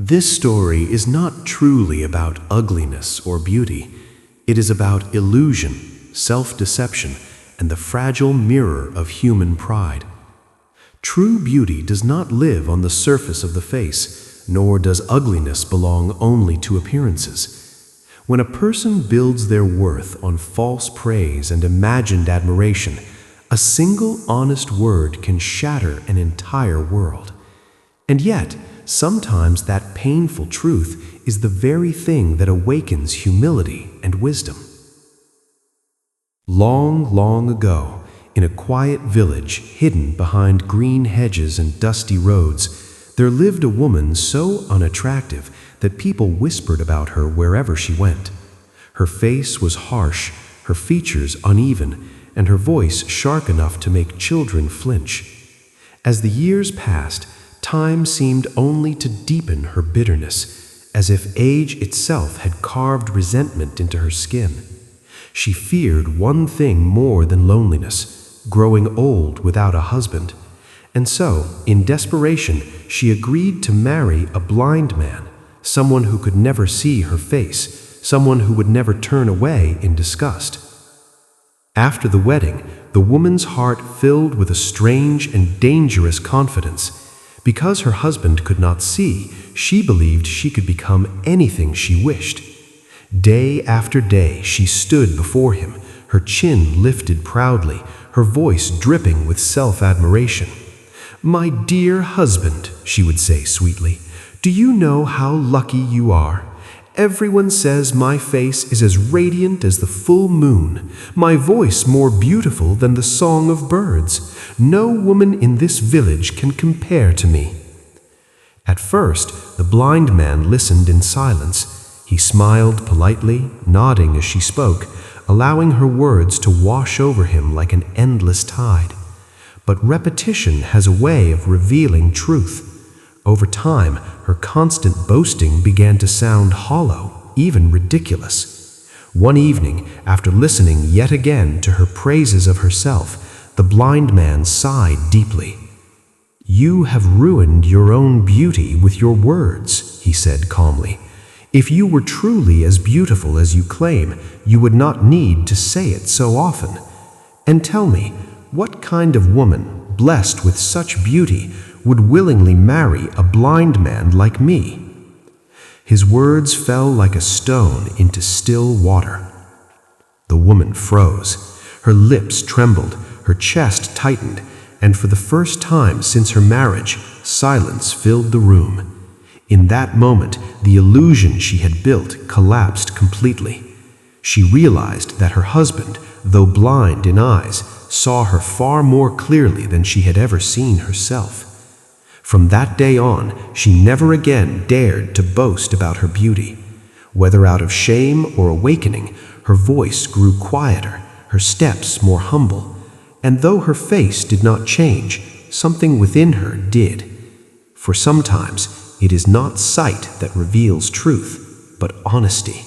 This story is not truly about ugliness or beauty. It is about illusion, self-deception, and the fragile mirror of human pride. True beauty does not live on the surface of the face, nor does ugliness belong only to appearances. When a person builds their worth on false praise and imagined admiration, a single honest word can shatter an entire world. And yet, sometimes that painful truth is the very thing that awakens humility and wisdom. Long, long ago, in a quiet village hidden behind green hedges and dusty roads, there lived a woman so unattractive that people whispered about her wherever she went. Her face was harsh, her features uneven, and her voice sharp enough to make children flinch. As the years passed, time seemed only to deepen her bitterness, as if age itself had carved resentment into her skin. She feared one thing more than loneliness, growing old without a husband. And so, in desperation, she agreed to marry a blind man, someone who could never see her face, someone who would never turn away in disgust. After the wedding, the woman's heart filled with a strange and dangerous confidence. Because her husband could not see, she believed she could become anything she wished. Day after day, she stood before him, her chin lifted proudly, her voice dripping with self-admiration. "My dear husband," she would say sweetly, "do you know how lucky you are? Everyone says my face is as radiant as the full moon, my voice more beautiful than the song of birds. No woman in this village can compare to me." At first, the blind man listened in silence. He smiled politely, nodding as she spoke, allowing her words to wash over him like an endless tide. But repetition has a way of revealing truth. Over time, her constant boasting began to sound hollow, even ridiculous. One evening, after listening yet again to her praises of herself, the blind man sighed deeply. "You have ruined your own beauty with your words," he said calmly. "If you were truly as beautiful as you claim, you would not need to say it so often. And tell me, what kind of woman, blessed with such beauty, would willingly marry a blind man like me?" His words fell like a stone into still water. The woman froze. Her lips trembled, her chest tightened, and for the first time since her marriage, silence filled the room. In that moment, the illusion she had built collapsed completely. She realized that her husband, though blind in eyes, saw her far more clearly than she had ever seen herself. From that day on, she never again dared to boast about her beauty. Whether out of shame or awakening, her voice grew quieter, her steps more humble, and though her face did not change, something within her did. For sometimes, it is not sight that reveals truth, but honesty.